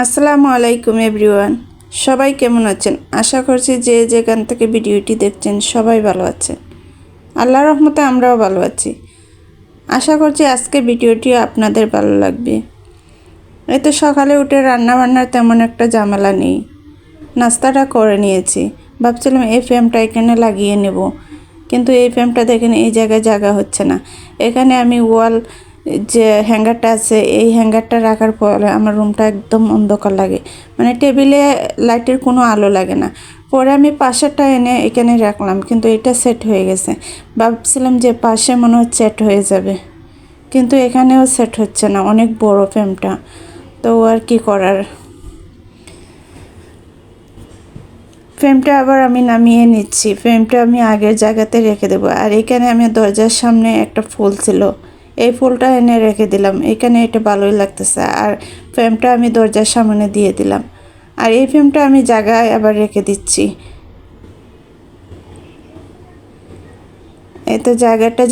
আসসালামু আলাইকুম এভরিওয়ান। সবাই কেমন আছেন? আশা করছি যে যেখান থেকে ভিডিওটি দেখছেন সবাই ভালো আছেন। আল্লাহর রহমতে আমরাও ভালো আছি। আশা করছি আজকে ভিডিওটি আপনাদের ভালো লাগবে। এই তো সকালে উঠে রান্নাবান্নার তেমন একটা ঝামেলা নেই, নাস্তাটা করে নিয়েছি। ভাবছিলাম এই ফ্রেমটা এখানে লাগিয়ে নেব, কিন্তু এই ফ্রেমটা দেখেন এই জায়গায় জায়গা হচ্ছে না। এখানে আমি ওয়াল যে হ্যাঙ্গারটা আছে এই হ্যাঙ্গারটা রাখার পরে আমার রুমটা একদম অন্ধকার লাগে, মানে টেবিলে লাইটের কোনো আলো লাগে না। পরে আমি পাশেরটা এনে এখানে রাখলাম, কিন্তু এটা সেট হয়ে গেছে। ভাবছিলাম যে পাশে মনে হয় সেট হয়ে যাবে, কিন্তু এখানেও সেট হচ্ছে না, অনেক বড় ফ্রেমটা। তো আর কি করার, ফ্রেমটা আবার আমি নামিয়ে নিচ্ছি। ফ্রেমটা আমি আগের জায়গাতে রেখে দেবো। আর এখানে আমি দরজার সামনে একটা ফুল ছিল, এই ফুলটা এনে রেখে দিলাম। এখানে এটা ভালোই লাগতেছে। আর ফ্রেমটা আমি দরজার সামনে দিয়ে দিলাম। আর এই ফ্রেমটা আমি জায়গায় আবার রেখে দিচ্ছি। এই তো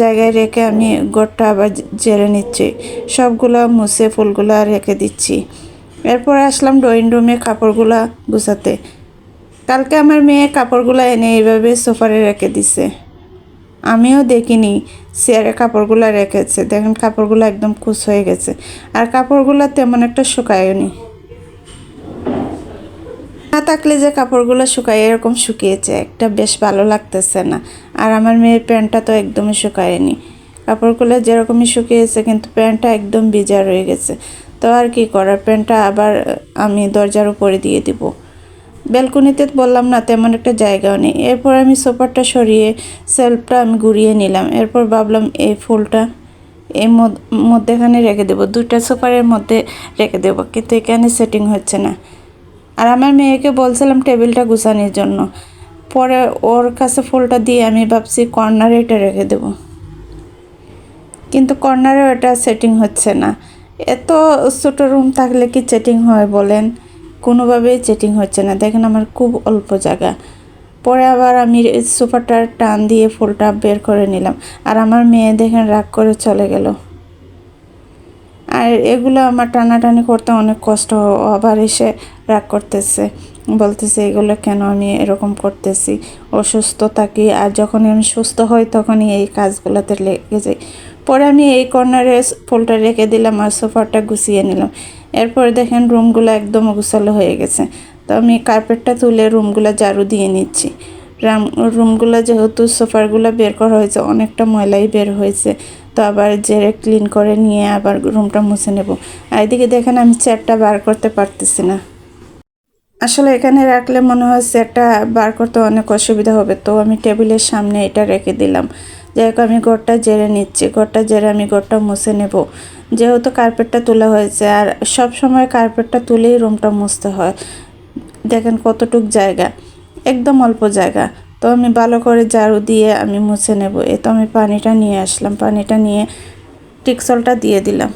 জায়গায় রেখে আমি ঘরটা আবার ঝেড়ে নিচ্ছি, সবগুলো মুছে ফুলগুলো রেখে দিচ্ছি। এরপর আসলাম ড্রয়িং রুমে কাপড়গুলা গুছাতে। কালকে আমার মেয়ে কাপড়গুলো এনে এইভাবে সোফারে রেখে দিছে, আমিও দেখিনি চেয়ারে কাপড়গুলো রেখেছে। দেখেন কাপড়গুলো একদম কুচ হয়ে গেছে, আর কাপড়গুলো তেমন একটা শুকায়নি। না থাকলে যে কাপড়গুলো শুকায় এরকম শুকিয়েছে, একটা বেশ ভালো লাগতেছে না। আর আমার মেয়ের প্যান্টটা তো একদমই শুকায়নি, কাপড়গুলো যেরকমই শুকিয়েছে কিন্তু প্যান্টটা একদম ভিজা রয়ে গেছে। তো আর কি করার, প্যান্টটা আবার আমি দরজার উপরে দিয়ে দিব। ব্যালকনিতে বললাম না তেমন একটা জায়গাও নেই। এরপর আমি সোফাটা সরিয়ে সেলফটা আমি ঘুরিয়ে নিলাম। এরপর ভাবলাম এই ফুলটা এই মধ্যেখানে রেখে দেবো, দুইটা সোফারের মধ্যে রেখে দেবো, কিন্তু এখানে সেটিং হচ্ছে না। আর আমার মেয়েকে বলছিলাম টেবিলটা গুছানোর জন্য, পরে ওর কাছে ফুলটা দিয়ে আমি ভাবছি কর্নারে এটা রেখে দেবো, কিন্তু কর্নারেও এটা সেটিং হচ্ছে না। এত ছোটো রুম থাকলে কি সেটিং হয় বলেন? কোনোভাবেই সেটিং হচ্ছে না। দেখেন আমার খুব অল্প জায়গা। পরে আবার আমি সোফাটার টান দিয়ে ফুলটা বের করে নিলাম। আর আমার মেয়ে দেখেন রাগ করে চলে গেল। আর এগুলো আমার টানাটানি করতে অনেক কষ্ট, আবার এসে রাগ করতেছে, বলতেছে এগুলো কেন আমি এরকম করতেছি, অসুস্থ থাকি। আর যখনই আমি সুস্থ হই তখনই এই কাজগুলোতে লেগে যাই। পরে আমি এই কর্নারে ফুলটা রেখে দিলাম আর সোফাটা গুছিয়ে নিলাম। এরপরে দেখেন রুমগুলো একদম গোছালো হয়ে গেছে। তো আমি কার্পেটটা তুলে রুমগুলো ঝাড়ু দিয়ে নিচ্ছি। রুমগুলো যেহেতু সোফারগুলো বের করা হয়েছে, অনেকটা ময়লাই বের হয়েছে, তো আবার জেরে ক্লিন করে নিয়ে আবার রুমটা মুছে নেব। আর এদিকে দেখেন আমি চেয়ারটা বার করতে পারতেছি না। আসলে এখানে রাখলে মনে হয় চেয়ারটা বার করতে অনেক অসুবিধা হবে, তো আমি টেবিলের সামনে এটা রেখে দিলাম। যাই হোক আমি ঘরটা ঝেড়ে নিচ্ছি, ঘরটা ঝেড়ে আমি ঘরটা মুছে নেব। যেহেতু কার্পেটটা তোলা হয়েছে, আর সব সময় কার্পেটটা তুলেই রুমটা মুছতে হয়। দেখেন কতটুক জায়গা, একদম অল্প জায়গা। তো আমি ভালো করে ঝাড়ু দিয়ে আমি মুছে নেব। এ তো আমি পানিটা নিয়ে আসলাম, পানিটা নিয়ে টিকসলটা দিয়ে দিলাম।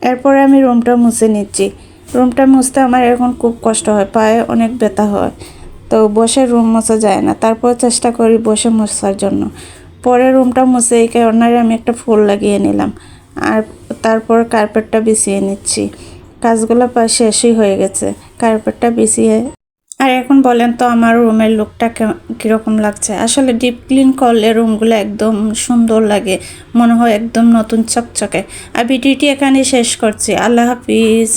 এরপরে আমি রুমটা মুছে নিচ্ছি। রুমটা মুছতে আমার এখন খুব কষ্ট হয়, পায়ে অনেক ব্যথা হয়, তো বসে রুম মোছা যায় না। তারপর চেষ্টা করি বসে মোছার জন্য। পরে রুমটা মুছে এই কর্নারে আমি একটা ফুল লাগিয়ে নিলাম। আর তারপর কার্পেটটা বিছিয়ে নিচ্ছি। কাজগুলো প্রায় শেষই হয়ে গেছে, কার্পেটটা বিছিয়ে। আর এখন বলেন তো আমার রুমের লুকটা কীরকম লাগছে? আসলে ডিপ ক্লিন করলে রুমগুলো একদম সুন্দর লাগে, মনে হয় একদম নতুন চকচকে। আর ভিডিওটি এখানে শেষ করছি। আল্লাহ হাফিজ।